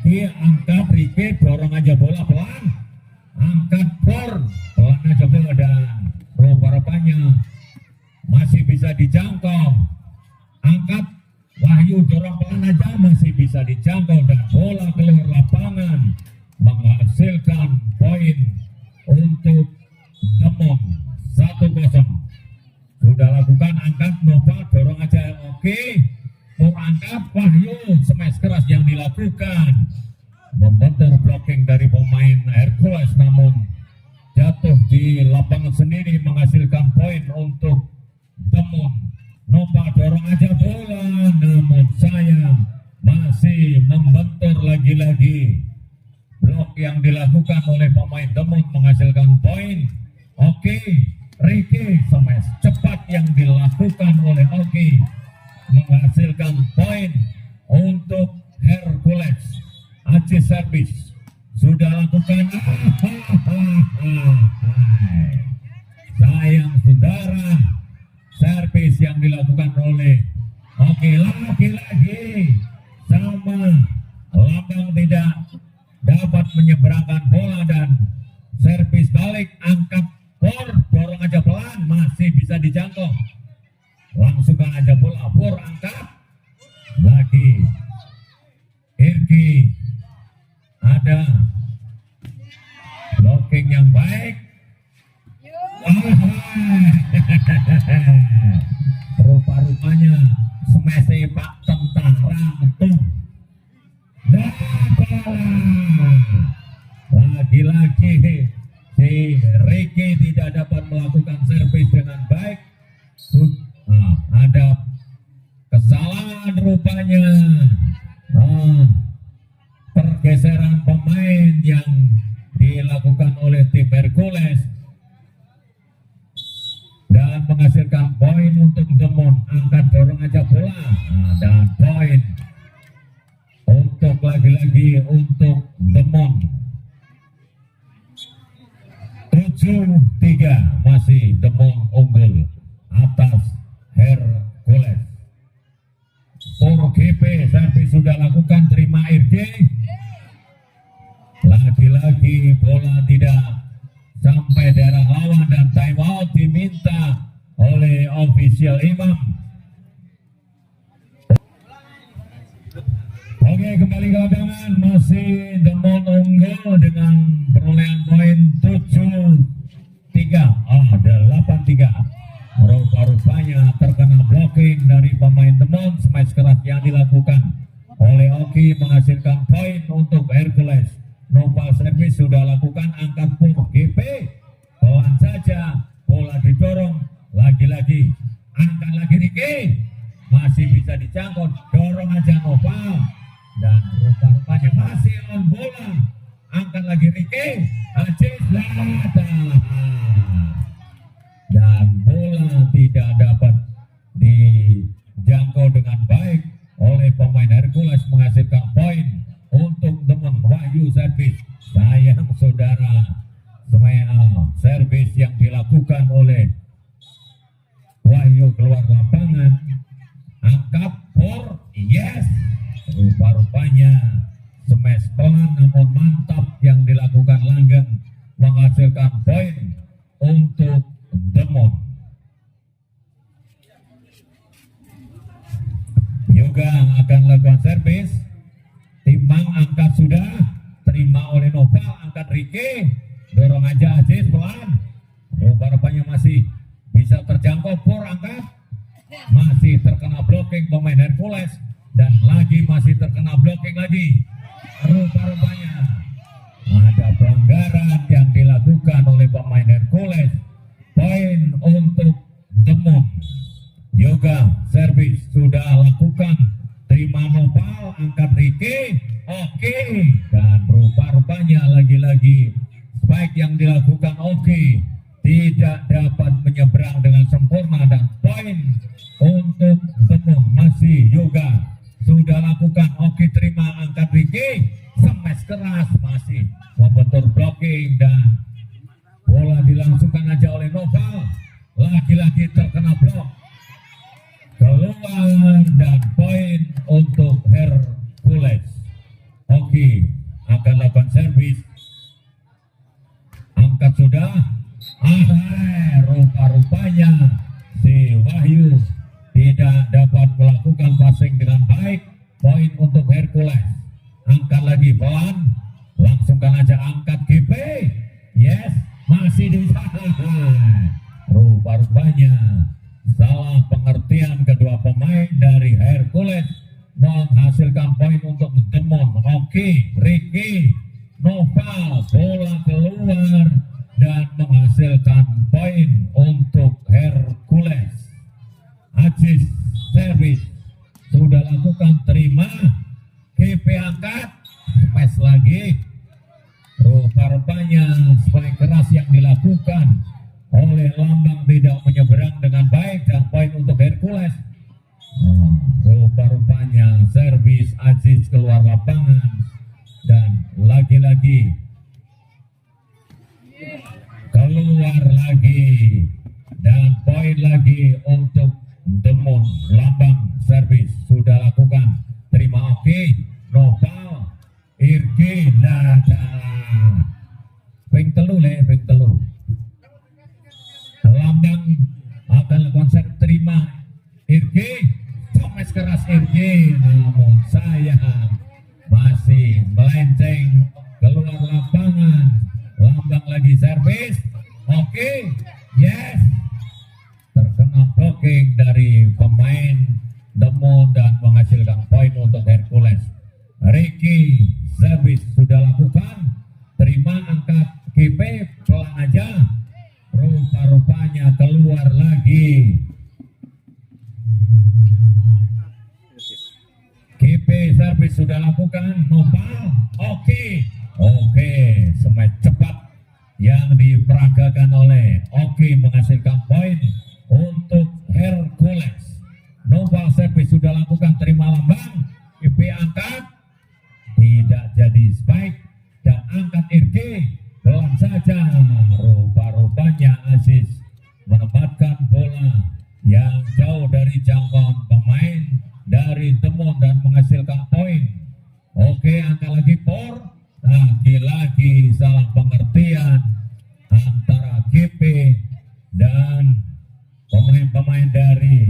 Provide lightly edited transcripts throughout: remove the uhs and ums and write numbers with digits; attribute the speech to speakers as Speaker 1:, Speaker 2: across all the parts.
Speaker 1: lagi angkat Riki, dorong aja bola pelan, angkat Born pelan aja bola dan rupa-rupanya masih bisa dijangkau, angkat Wahyu dorong pelan aja masih bisa dijangkau dan bola keluar lapangan menghasilkan poin untuk Demon 1-0. Sudah lakukan angkat Nova dorong aja oke. Mau angkat Wahyu smash keras yang dilakukan membentur blocking dari pemain Hercules namun jatuh di lapangan sendiri menghasilkan poin untuk Demon. Nova dorong aja bola namun sayang masih membentur lagi-lagi blok yang dilakukan oleh pemain Demon menghasilkan poin. Oke, Ricky smash cepat yang dilakukan oleh Oki menghasilkan poin untuk Hercules. Aji servis sudah lakukan sayang saudara servis yang dilakukan oleh Oki lagi-lagi sama Lambang tidak dapat menyeberangkan bola dan servis balik angkat Por dorong aja pelan masih bisa dijangkau langsungkan aja bola Por angkat lagi Irki ada blocking yang baik rupa-rupanya smash Pak Tentara betul dan lagi-lagi si Ricky tidak dapat melakukan servis dengan baik. Ada kesalahan rupanya pergeseran pemain yang dilakukan oleh tim Hercules dan menghasilkan poin untuk Demon. Angkat dorong aja bola dan poin untuk lagi-lagi untuk Demon. 7-3 masih Demon unggul atas Hercules. Por GP servis sudah lakukan terima Irgi. Lagi-lagi bola tidak sampai daerah lawan dan time out diminta oleh official Imam. Oke, kembali ke lapangan masih Demon unggul dengan perolehan poin 7-3. 8-3. Rupa-rupanya terkena blocking dari pemain Demon. Smash keras yang dilakukan oleh Oki menghasilkan poin untuk Hercules. Nopal servis sudah lakukan angkat Por GP. Pelan saja bola didorong lagi-lagi. Angkat lagi Riki. Masih bisa dijangkau. Dorong aja Nopal. Dan rupa-rupanya masih on bola. Angkat lagi Riki. Aziz dan bola tidak dapat dijangkau dengan baik oleh pemain Hercules menghasilkan poin untuk Demon. Wahyu servis sayang saudara servis yang dilakukan oleh Wahyu keluar lapangan. Angkat Por yes rupa-rupanya smash pelan namun mantap yang dilakukan Langgeng menghasilkan poin untuk Demon. Yoga akan lakukan servis. Timbang angkat sudah terima oleh Nova. Angkat Riki dorong aja Aziz pelan. Rupa-rupanya masih bisa terjangkau. Por angkat masih terkena blocking pemain Hercules dan lagi masih terkena blocking lagi. Rupa-rupanya ada pelanggaran yang dilakukan oleh pemain Hercules. Poin untuk Demon. Yoga servis sudah lakukan terima Nopal angkat Riki. Oke dan rupa-rupanya lagi-lagi spike yang dilakukan Oke tidak dapat menyeberang dengan sempurna dan poin untuk Demon. Masih Yoga sudah lakukan Oke terima angkat Riki. Smash keras masih membentur blocking dan bola dilangsungkan aja oleh Noval. Lagi-lagi terkena blok keluar dan poin untuk Hercules. Oke lagi akan lakukan servis. Angkat sudah. Rupa-rupanya si Wahyu tidak dapat melakukan passing dengan baik. Poin untuk Hercules. Angkat lagi pelan. Langsungkan aja angkat GP. Yes, masih di sana. Rupa-rupanya salah pengertian kedua pemain dari Hercules menghasilkan poin untuk Demon. Oke, Ricky Noval bola keluar dan menghasilkan poin untuk Hercules. Aziz servis sudah lakukan, terima, GP angkat, smash lagi. Rupa-rupanya spike keras yang dilakukan oleh Lambang tidak menyeberang dengan baik dan poin untuk Hercules. Rupa-rupanya servis Aziz keluar lapangan dan lagi-lagi keluar lagi dan poin lagi untuk Demon. Lambang servis sudah lakukan, terima, oke. Noval Irgi Lada ping telu. Lambang akan lakukan servis, terima, Irgi smash keras Irgi, namun sayang masih melenceng keluar lapangan. Lambang lagi servis, oke, yes, terkena blocking dari pemain Demon dan menghasilkan poin untuk Hercules. Ricky servis sudah lakukan, terima, angkat GP pelan aja. Rupa-rupanya keluar lagi. GP servis sudah lakukan, Noval, oke, smash cepat yang diperagakan oleh Oki menghasilkan poin untuk Hercules. Noval servis sudah lakukan, terima Lambang, GP angkat, tidak jadi spike dan angkat Irgi pelan saja. Rupa-rupanya Aziz menempatkan bola yang jauh dari jangkauan pemain dari Demon dan menghasilkan poin. Oke, angkat lagi Por, lagi-lagi salah pengertian antara GP dan pemain-pemain dari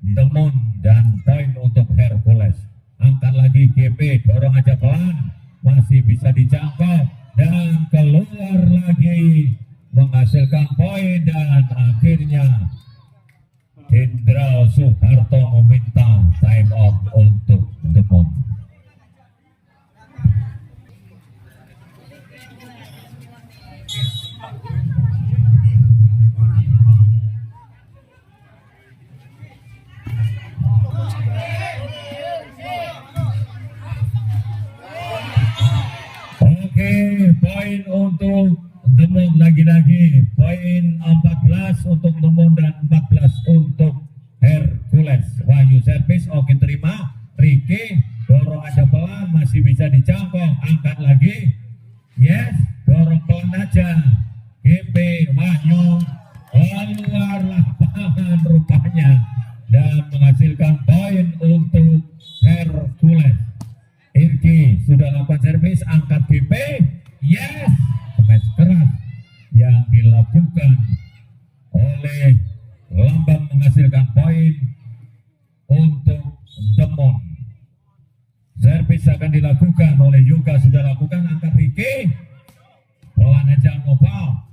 Speaker 1: Demon dan poin untuk Hercules. Angkat lagi GP, dorong aja pelan, masih bisa dijangkau dan keluar lagi menghasilkan poin dan akhirnya Jenderal Soeharto meminta time out untuk Demon. Oke, poin untuk Demon lagi-lagi, poin 14 untuk Demon dan 14 untuk Hercules. Wahyu servis, oke, terima. Ricky dorong aja pelan, masih bisa dijangkau, angkat lagi, yes, dorong pelan aja. GP Wahyu keluar lapangan rupanya dan menghasilkan poin untuk Hercules. Irgi sudah lakukan servis, angkat GP, yes, smash keras yang dilakukan oleh Lambang menghasilkan poin untuk Demon. Servis akan dilakukan oleh Yoga, sudah lakukan, angkat Ricky, pelan aja Noval,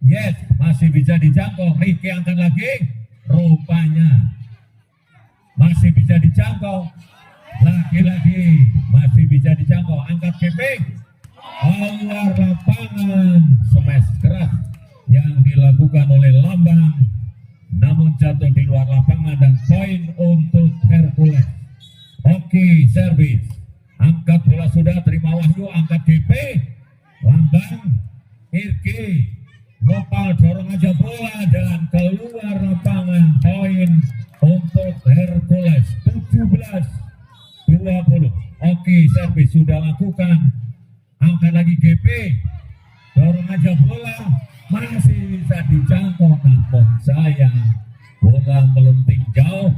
Speaker 1: yes, masih bisa dijangkau. Ricky angkat lagi, rupanya masih bisa dijangkau. Lagi-lagi masih bisa dijangkau, angkat GP, keluar lapangan, smash keras yang dilakukan oleh Lambang, namun jatuh di luar lapangan dan poin untuk Hercules. Oke, servis, angkat bola sudah, terima Wahyu, angkat GP, Lambang, Irgi, Nopal dorong aja bola dan keluar lapangan, poin untuk Hercules 17-20. Oke, servis sudah lakukan, angkat lagi GP, dorong aja bola, masih bisa dijangkau, namun sayang bola melenting jauh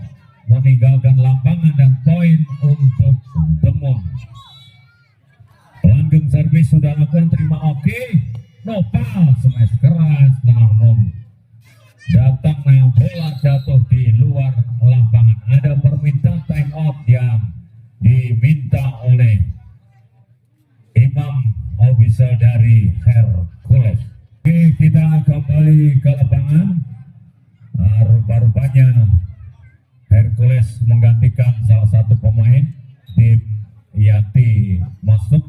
Speaker 1: meninggalkan lapangan dan poin untuk Demon. sudah lakukan terima oke. Nopal smash keras namun datangnya bola jatuh di luar lapangan. Ada permintaan time out yang diminta oleh Imam official dari Hercules. Oke, kita kembali ke lapangan. Rupa-rupanya Hercules menggantikan salah satu pemain. Tim Yati masuk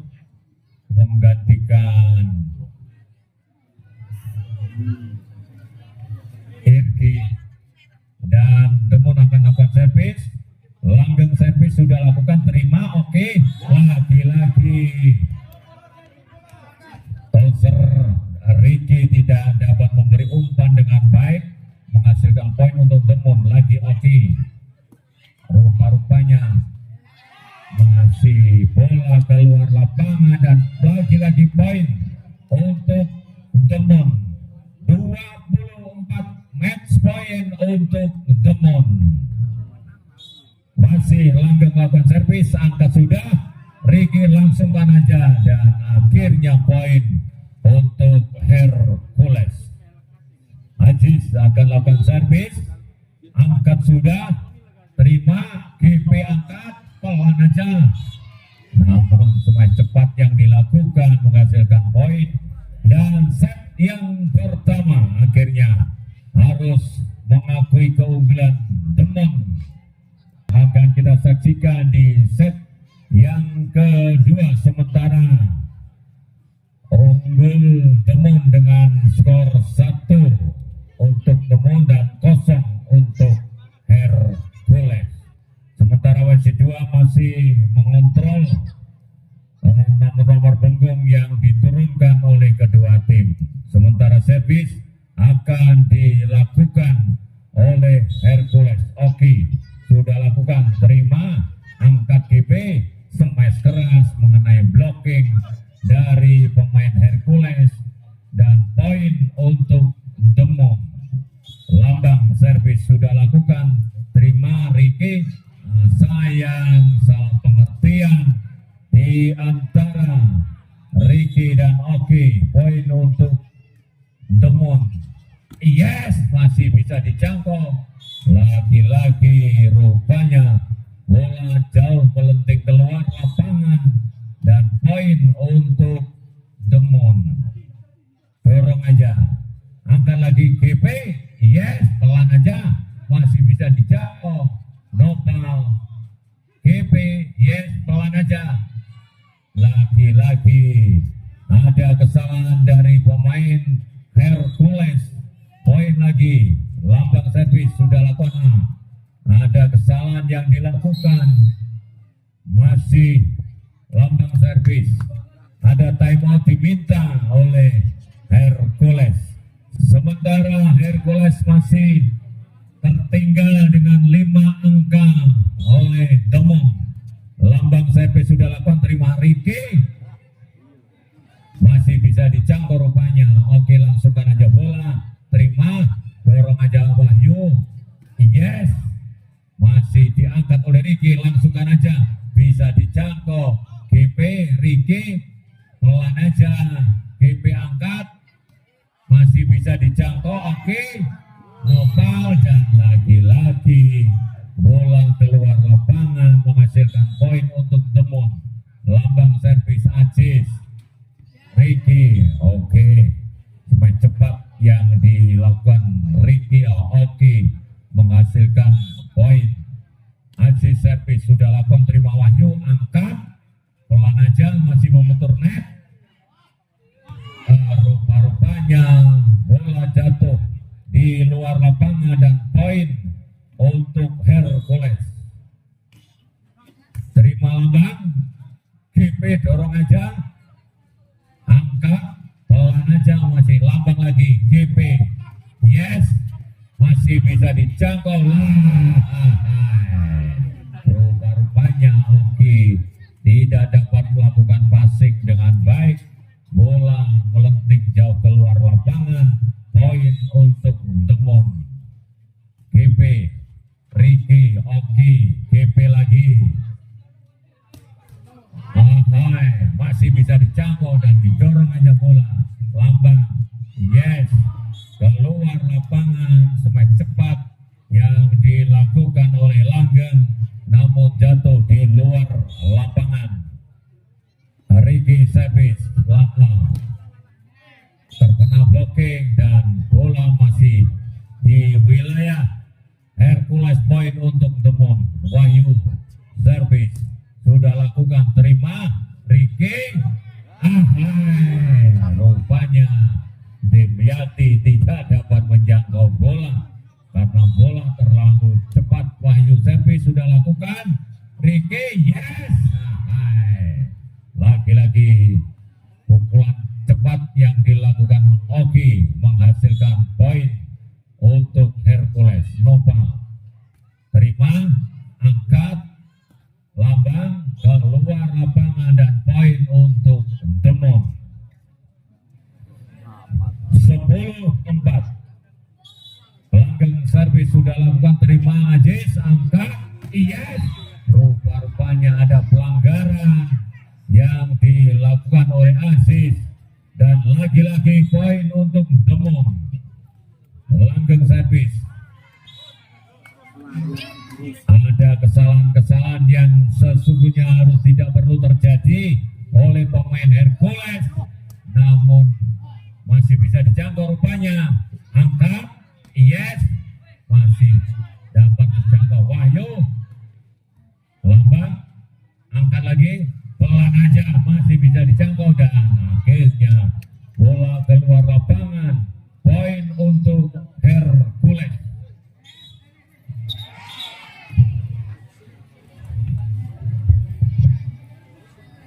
Speaker 1: menggantikan Irki, dan Demon akan lakukan servis. Langgeng servis sudah lakukan, terima oke. Lagi-lagi toser Ricky tidak dapat memberi umpan dengan baik, menghasilkan poin untuk Demon. Lagi oke. Rupa-rupanya masih bola keluar lapangan dan lagi-lagi poin untuk Demon. 24 match point untuk Demon. Masih Langgeng lakukan servis, angkat sudah, Ricky langsungkan aja, dan akhirnya poin untuk Hercules. Aziz akan lakukan servis, angkat sudah, terima, GP angkat, pelan aja. Namun semua cepat yang dilakukan menghasilkan poin, dan set yang pertama akhirnya harus mengakui keunggulan Demon. Akan kita saksikan di set yang kedua, sementara unggul Demon dengan skor 1 untuk Demon dan 0 untuk Hercules. Sementara wasit 2 masih mengontrol nomor-nomor punggung yang diturunkan oleh kedua tim. Sementara servis akan dilakukan oleh Hercules. Oke, sudah lakukan, terima, angkat GP, smash keras mengenai blocking dari pemain Hercules, dan poin untuk Demon. Lambang servis sudah lakukan, terima Ricky. Sayang salah pengertian di antara Ricky dan Oki. Poin untuk Demon. Yes, masih bisa dijangkau. Lagi-lagi rupanya bola jauh melenting keluar lapangan, dan poin untuk Demon. Dorong aja, angkat lagi GP. Yes, pelan aja, masih bisa dijangkau. Nopal GP, yes, pelan aja. Lagi-lagi ada kesalahan dari pemain Hercules. Poin lagi, lambang servis sudah lakukan. Ada kesalahan yang dilakukan, masih lambang servis. Ada timeout diminta oleh Hercules. Sementara Hercules masih tertinggal dengan 5 angka oleh Demon. Lambang servis sudah lakukan, terima Ricky. Masih bisa dijangkau rupanya. Oke, langsungkan aja bola, terima, dorong aja Wahyu. Yes, masih diangkat oleh Ricky, langsungkan aja, bisa dijangkau GP. Ricky pelan aja, GP angkat, masih bisa dijangkau. Oke, Nopal, dan lagi-lagi bola keluar lapangan menghasilkan poin untuk Demon. Lambang servis Aziz Ricky. Oke, semakin cepat yang dilakukan Ricky. Oke, menghasilkan poin. Aziz servis sudah lakukan, terima Wahyu, angkat, pelan aja, masih memutar net. Rupa-rupanya bola jatuh di luar lapangan, dan poin untuk Hercules. Terima lambang GP, dorong aja, angkat, pelan aja, masih lambang lagi GP. Yes, masih bisa dijangkau. Rupa-rupanya Oki tidak dapat melakukan passing dengan baik. Bola melenting jauh keluar lapangan. Poin untuk Demon. GP, Ricky, Oki, GP lagi. Masih bisa dijangkau dan bola. Lambang, yes, keluar lapangan. Smash cepat yang dilakukan oleh Langgeng, namun jatuh di luar lapangan. Ricky Servis terkena blocking dan bola masih di wilayah Hercules point untuk Demon. Wahyu Servis sudah lakukan, terima Ricky. Rupanya Dimyati tidak dapat menjangkau bola karena bola terlalu cepat. Wahyu Servis sudah lakukan, Ricky, yes. Lagi-lagi pukulan cepat yang dilakukan Oki menghasilkan poin untuk Hercules. Nopal terima, angkat, lambang, keluar lapangan dan poin untuk Demon. 10-4. Langgeng Servis sudah lakukan, terima Ajis, angkat, yes. Rupanya ada pelanggaran yang dilakukan oleh Aziz dan lagi-lagi poin untuk Demon. Langgeng Servis. Ada kesalahan-kesalahan yang sesungguhnya harus tidak perlu terjadi oleh pemain Hercules, namun masih bisa dijangkau rupanya. Angkat, yes, masih dapat dijangkau. Wahyu, lambang, angkat lagi, pelan aja, masih bisa dijangkau dan akhirnya bola keluar lapangan. Poin untuk Hercules.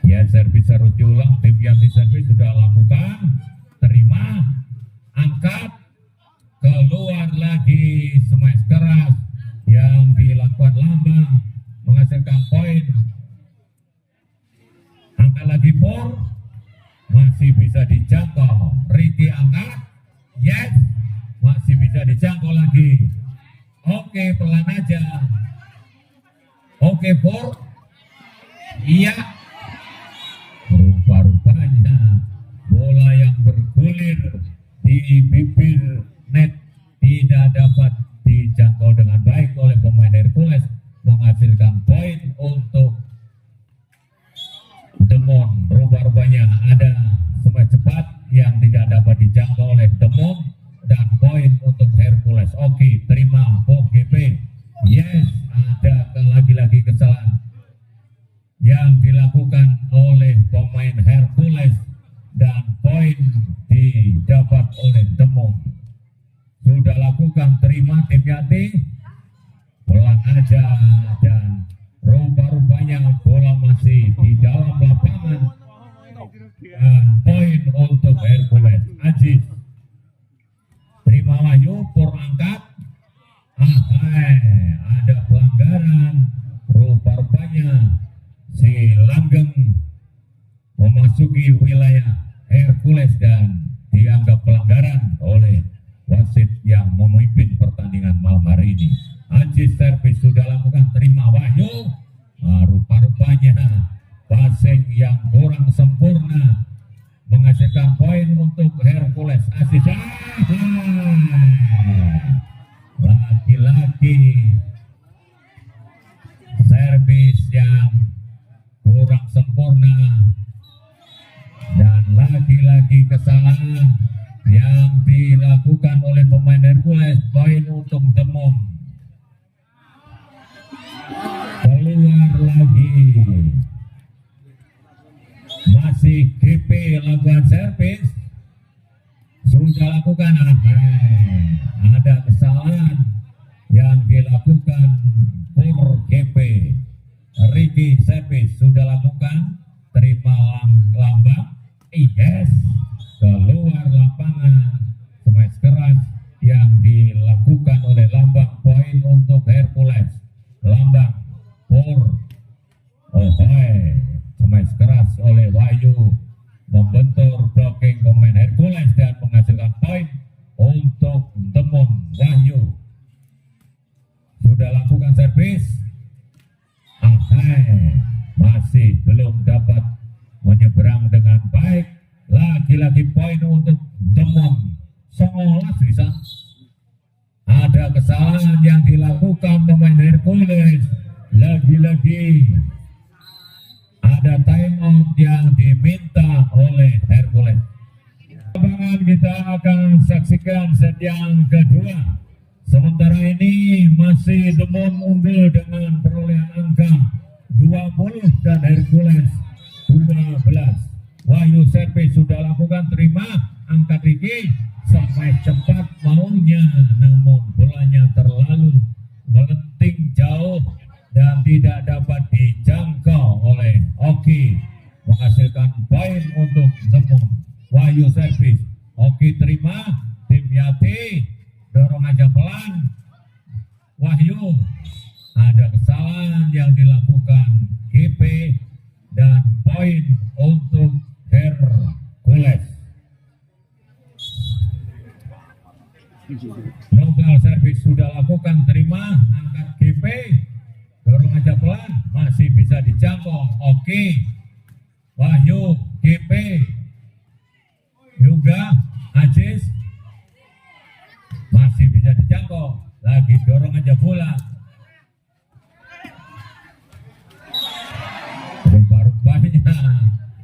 Speaker 1: Ya, servis harus diulang. Tim Yati Servis sudah lakukan, terima, angkat, keluar lagi, smash keras yang dilakukan Lambang menghasilkan poin. Angkat lagi Por, masih bisa dijangkau. Ricky angkat, yes, masih bisa dijangkau lagi. Oke, pelan aja. Oke Por, iya. Rupa-rupanya bola yang bergulir di bibir net tidak dapat dijangkau dengan baik oleh pemain Hercules, menghasilkan poin untuk Demon. Rupa-rupanya ada smash cepat yang tidak dapat dijangkau oleh Demon dan poin untuk Hercules. Oke, terima GP. Yes, ada lagi-lagi kesalahan yang dilakukan oleh pemain Hercules dan poin didapat oleh Demon. Sudah lakukan, terima tim Yati, pelan aja, dan rupa-rupanya bola masih di dalam lapangan dan poin untuk Hercules. Aziz terima Wahyu, Por angkat, ada pelanggaran. Rupa-rupanya si Langgeng memasuki wilayah Hercules dan dianggap pelanggaran oleh wasit yang memimpin pertandingan malam hari ini. Aziz Servis sudah lakukan, terima Wahyu. Rupa-rupanya passing yang kurang sempurna menghasilkan poin untuk Hercules. Aziz lagi-lagi servis yang kurang sempurna dan lagi-lagi kesalahan yang dilakukan oleh pemain Hercules. Poin untuk Demon. Keluar lagi, masih GP lakukan servis, sudah lakukan, ada kesalahan yang dilakukan Por GP. Ricky Servis sudah lakukan, terima Lambang, yes, keluar lapangan, smash keras yang dilakukan oleh Lambang. Poin untuk Hercules. Lambang, Por, smash keras oleh Wahyu membentur blocking pemain Hercules dan menghasilkan poin untuk Demon. Wahyu sudah lakukan servis, masih belum dapat menyeberang dengan baik. Lagi lagi-lagi poin untuk Demon. 19 bisa. Ada kesalahan yang dilakukan pemain Hercules. Lagi-lagi ada time out yang diminta oleh Hercules. Lapangan kita akan saksikan set yang kedua. Sementara ini masih Demon unggul dengan perolehan angka 20 dan Hercules 12. Wahyu servis sudah lakukan, terima, angkat Riki sampai cepat maunya, namun bolanya terlalu melenting jauh dan tidak dapat dijangkau oleh Oki, menghasilkan poin untuk Demon. Wahyu servis, Oki terima, tim Yati dorong aja pelan. Wahyu, ada kesalahan yang dilakukan GP dan poin untuk Hercules. Global service sudah lakukan, terima, angkat GP, dorong aja pelan, masih bisa dijangkau. Oke, Wahyu, GP, juga Ajis, masih bisa dijangkau. Lagi dorong aja bola. Rupa-rupanya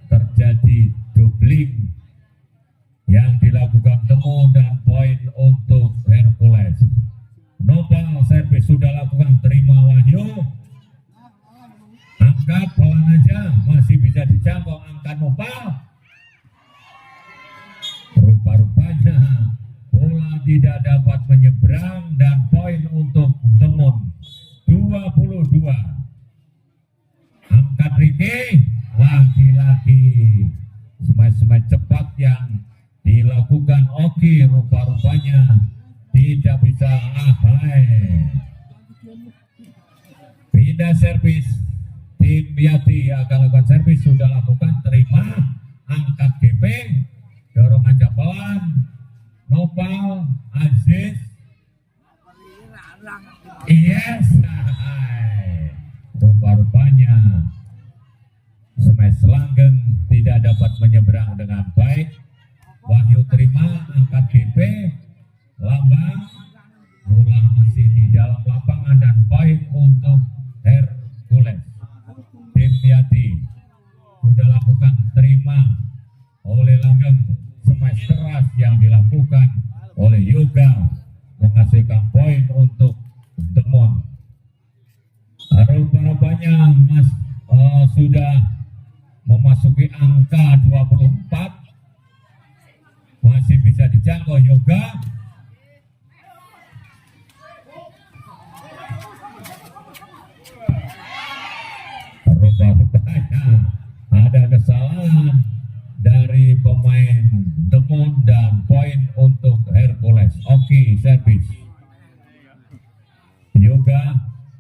Speaker 1: terjadi doubling yang dilakukan Temu dan poin untuk Hercules. Nopal servis sudah lakukan, terima Wahyu, angkat pelan aja, masih bisa dijangkau, angkat Nopal. Rupa-rupanya bola tidak dapat menyeberang dan poin untuk Demon 22. Angkat Riki, lagi-lagi smash cepat yang dilakukan Oki, rupa-rupanya tidak bisa ahai. Pindah servis, tim Yati akan lakukan servis, sudah lakukan, terima, angkat GP, dorong aja pelan. Nopal, Aziz, yes, rupa-rupanya smash langgeng tidak dapat menyeberang dengan baik. Wahyu terima, angkat GP, lambang, bola masih di dalam lapangan dan poin untuk Hercules. Tim Yati sudah lakukan, terima oleh langgeng. Smash keras yang dilakukan oleh Yoga menghasilkan poin untuk Demon. Rupa-rupanya sudah memasuki angka 24, masih bisa dijangkau Yoga. Rupa-rupanya ada kesalahan dari pemain Demon dan poin untuk Hercules. Oke, servis. Yoga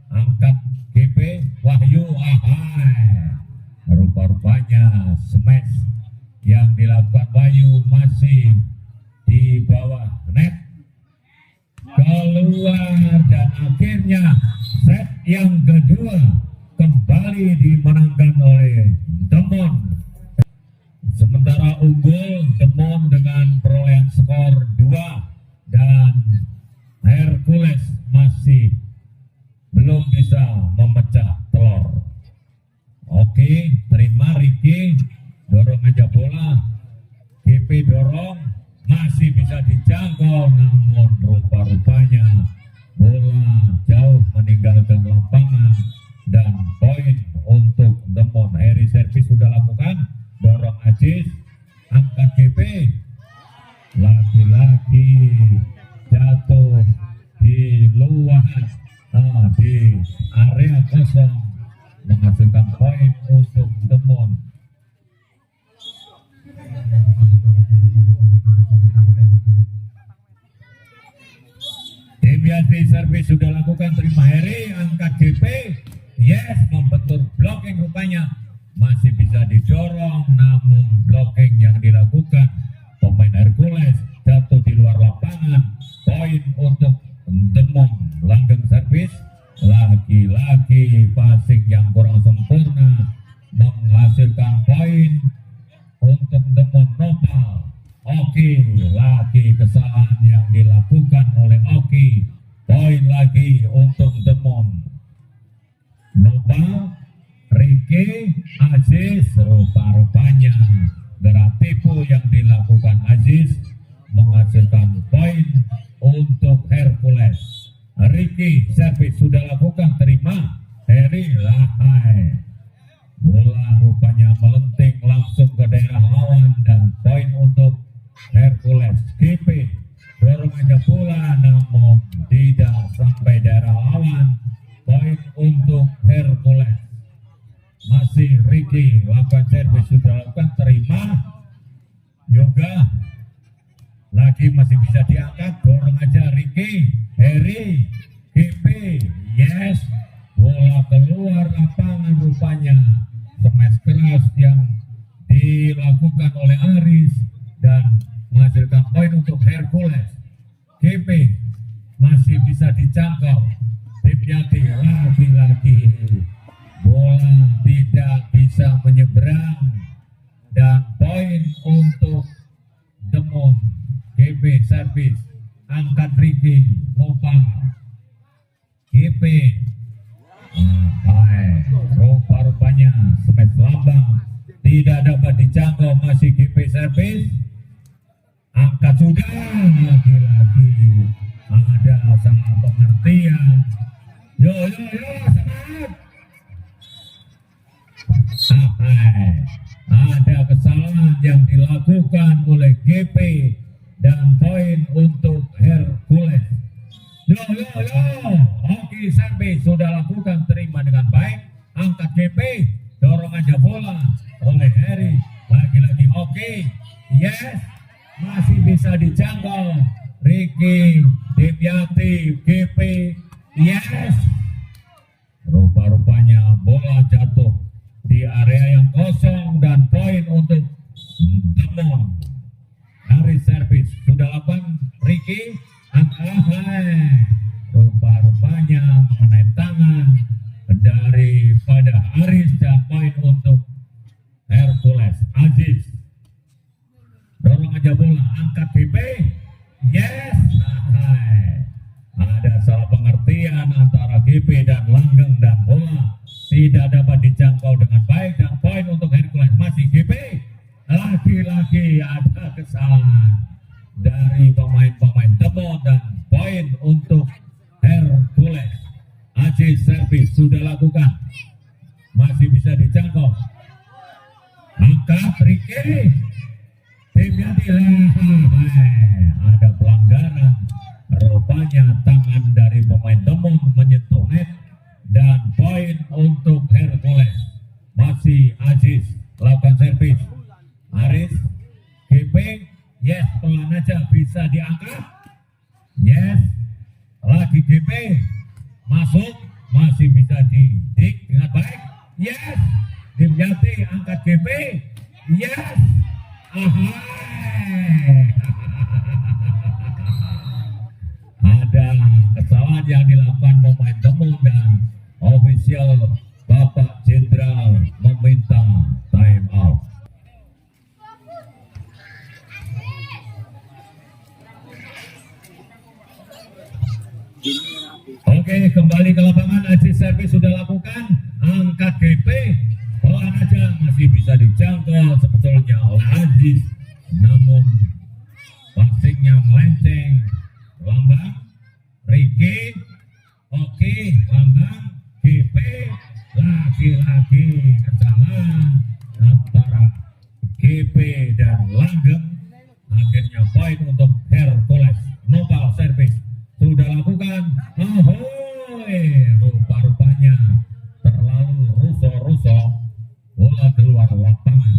Speaker 1: angkat GP, Wahyu, ahai. Rupa-rupanya smash yang dilakukan Wahyu masih di bawah net, keluar, dan akhirnya set yang kedua kembali dimenangkan oleh Demon. Sementara unggul Demon dengan perolehan skor 2 dan Hercules masih belum bisa memecah telur. Oke, terima Riki, dorong aja bola. GP dorong, masih bisa dijangkau, namun rupa-rupanya bola jauh meninggalkan lapangan dan poin untuk Demon. Harry servis sudah lakukan, dorong Ajis, angkat GP, lagi-lagi jatuh di luar, di area kosong, menghasilkan poin untuk Demon. Tim Yati servis sudah lakukan, terima Harry, angkat GP, yes, membentur blocking rupanya. Masih bisa didorong, namun blocking yang dilakukan pemain Hercules jatuh di luar lapangan. Poin untuk Demon. Langgeng servis, lagi-lagi passing yang kurang sempurna menghasilkan poin untuk Demon. Nopal Oki, lagi kesalahan yang dilakukan oleh Oki. Poin lagi untuk Demon. Nopal, Ricky, Aziz, rupa-rupanya gerak tipu yang dilakukan Aziz menghasilkan poin untuk Hercules. Ricky servis sudah lakukan, terima. Heri Lahai, bola rupanya melenting langsung ke daerah lawan dan poin untuk Hercules. GP dorong aja bola namun tidak sampai daerah lawan. Poin untuk Hercules. Masih Ricky lakukan servis sudah lakukan, terima. Yoga lagi masih bisa diangkat, dorong aja Ricky. Heri, GP, yes, bola keluar lapangan rupanya. Smash keras yang dilakukan oleh Aris dan menghasilkan poin untuk Hercules. GP masih bisa dijangkau. Tim Yati lagi-lagi bola tidak bisa menyeberang dan poin untuk Demon. GP servis, angkat Ricky, Nopal. GP rupa-rupanya smash lambang tidak dapat dijangkau. Masih GP servis, angkat sudah, lagi-lagi ada salah pengertian. Yo semangat. Ada kesalahan yang dilakukan oleh GP dan poin untuk Hercules. Yo. Oki servis sudah lakukan, terima dengan baik. Angkat GP, dorong aja bola oleh Heri. Lagi-lagi Oki, yes, masih bisa dijangkau. Ricky, Devyati, GP, yes. Rupa-rupanya bola jatuh di area yang kosong dan poin untuk Demon. Hari servis sudah lakukan Ricky, rupa-rupanya mengenai tangan daripada Aris dan poin untuk Hercules. Aziz dorong aja bola, angkat GP, yes. Ada salah pengertian antara GP dan langgeng dan bola tidak dapat dijangkau dengan baik dan poin untuk Hercules. Masih GP, lagi-lagi ada kesalahan dari pemain-pemain Demon dan poin untuk Hercules. Aziz servis sudah lakukan, masih bisa dijangkau. Angkat Ricky, timnya ada pelanggaran. Rupanya tangan dari pemain Demon menyentuh net dan poin untuk Hercules. Masih Aziz lakukan servis. Aris, GP, yes, pelan aja bisa diangkat. Yes, lagi GP, masuk, masih bisa didik dengan baik. Yes, Tim Jati angkat GP. Yes, ada kesalahan yang dilakukan pemain Demon dan ofisial Bapak Jenderal meminta time out. Oke, kembali ke lapangan. Aziz servis sudah lakukan, angkat GP, pelan aja, masih bisa dijangkau sebetulnya oleh Aziz, namun passingnya melenceng. Lambang, Ricky, oke, lambang, GP, lagi-lagi kesalahan antara GP dan langgeng. Akhirnya poin untuk Hercules. Nopal servis sudah lakukan. Rupa-rupanya terlalu rusuh, bola keluar lapangan.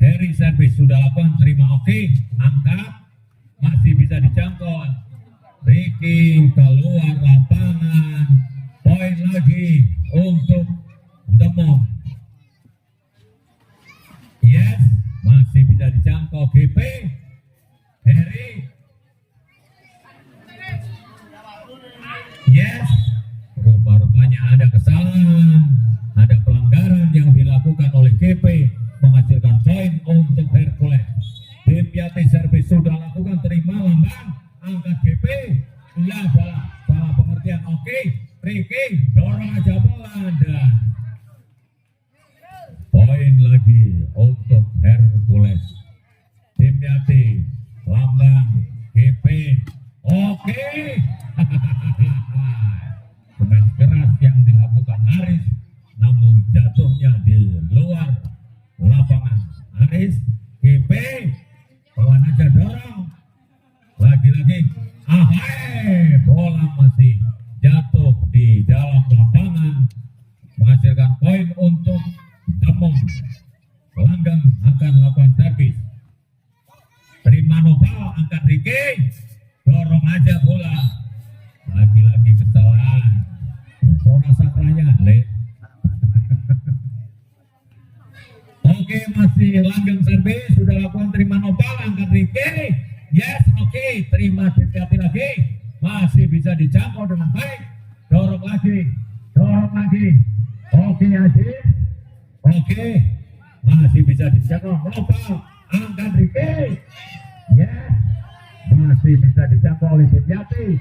Speaker 1: Heri servis sudah lakukan, terima oke, angkat, masih bisa dijangkau. Ricky keluar lapangan, poin lagi untuk Demon. Yes, masih bisa dijangkau GP. Heri, yes, rupa-rupanya ada kesalahan, ada pelanggaran yang dilakukan oleh GP menghasilkan poin untuk Hercules. Tim Aris GP pelan aja dorong lagi-lagi bola masih jatuh di dalam lapangan menghasilkan poin untuk Demong. Langgang akan lakukan servis, terima Nopal, angkat Riki, dorong aja bola, lagi-lagi kesalahan Sora Sakraya le. Oke, masih Langgeng servis, sudah lakukan terima Nopal, angkat Riki, yes, oke, terima hati-hati lagi, masih bisa dijangkau dengan baik, dorong lagi, oke Aziz, oke, masih bisa dijangkau Nopal, angkat Riki, yes, masih bisa dijangkau oleh Setiati,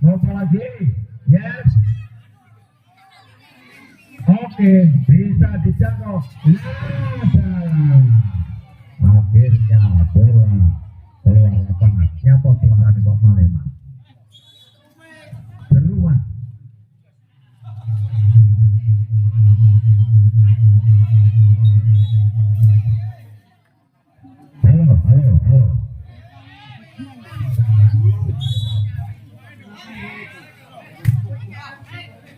Speaker 1: Nopal lagi, yes, oke, bisa dijangkau, dalam, akhirnya bola keluar lapangan. Siapa suara di Kok Malema? Seruan. Halo.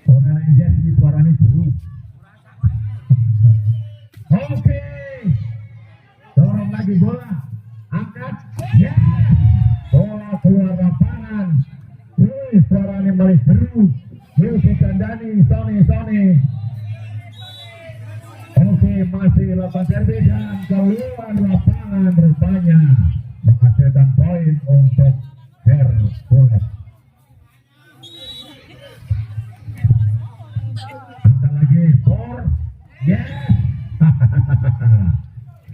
Speaker 1: Suaranya jadi suaranya seru. Oke. Dorong lagi bola. Angkat. Ya. Bola keluar lapangan. Suaranya malah seru. Yusuf Chandani, Sony. Oke, masih lakukan servis dan keluar lapangan rupanya menghasilkan poin untuk Hercules. Angkat lagi, yes.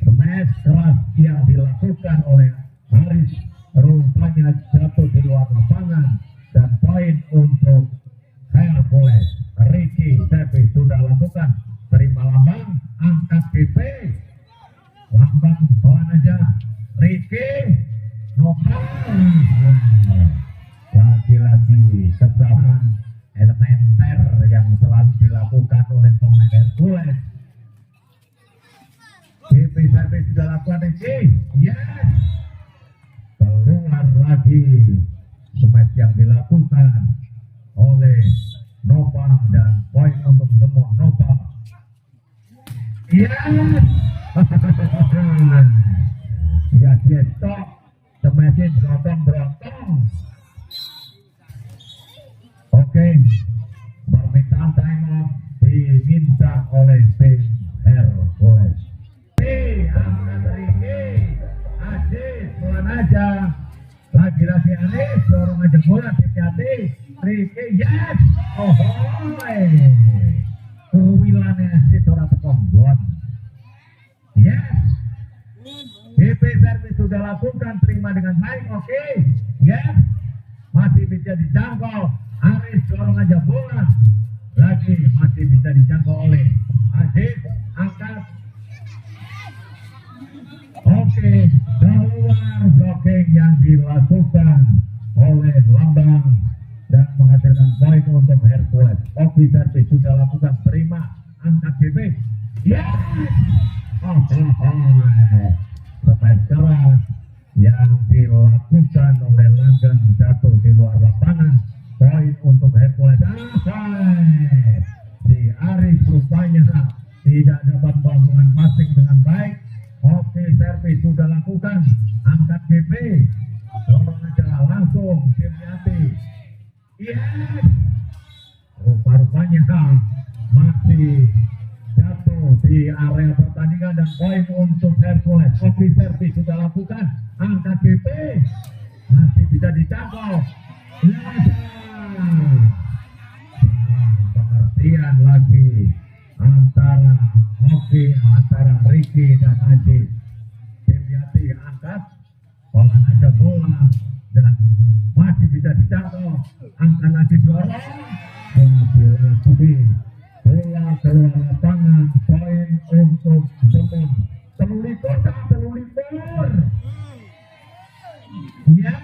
Speaker 1: Smash keras yang dilakukan oleh Haris rupanya jatuh di luar lapangan dan poin untuk Hercules. Ricky servis sudah lakukan, terima lambang, angkat PP, lambang pelan aja, Ricky, Nopal, lagi-lagi kesalahan elementer yang selalu dilakukan oleh pemain Hercules. PP servis sudah lakukan Ricky, yes, keluar lagi, smash yang dilakukan oleh Nopal dan poin untuk semua Nopal. Yes. Ya stop, semakin berotong. Oke, permintaan time off diminta oleh tim Hercules. Angkat Riki, Aziz, pelan aja. Lagi-lagi Anis, dorong aja bola, hati-hati. Riki, yes, kewilannya si Tora Tekonggon, yes. BP servis sudah lakukan, terima dengan baik, oke, yes, masih bisa dijangkau. Aris dorong aja bola, lagi masih bisa dijangkau oleh Aziz, angkat, oke, keluar jogging yang dilakukan oleh Lambang dan menghasilkan poin untuk Hercules. Oki servis sudah lakukan, terima, angkat BP, yes, smash keras yang dilakukan oleh Langgeng jatuh di luar lapangan, poin untuk Hercules. Si Aris rupanya tidak dapat melakukan passing dengan baik. Oke, servis sudah lakukan, angkat BP, dorong aja langsung Siriati, yes, rupa-rupanya masih jatuh di area pertandingan dan poin untuk Hercules. Oke, servis sudah lakukan, angkat BP, masih bisa dijangkau, pengertian lagi antara Ricky dan Aziz. Siriati angkat, pelan aja bola dan masih bisa dijangkau, angkat lagi dorong, bola keluar lapangan, poin untuk Demong. Telulikur, yes,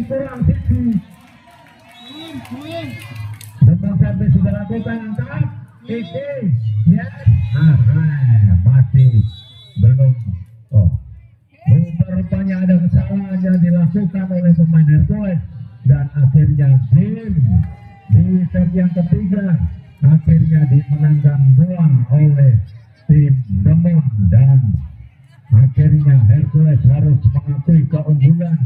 Speaker 1: kurang sisi. Demong servis sudah lakukan, angkat, Iki ya masih belum. Oh, rupanya ada kesalahan yang dilakukan oleh pemain Hercules dan akhirnya tim di set yang ketiga akhirnya dimenangkan bola oleh tim Demon dan akhirnya Hercules harus mengakui keunggulan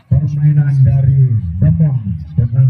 Speaker 1: permainan dari Demon dengan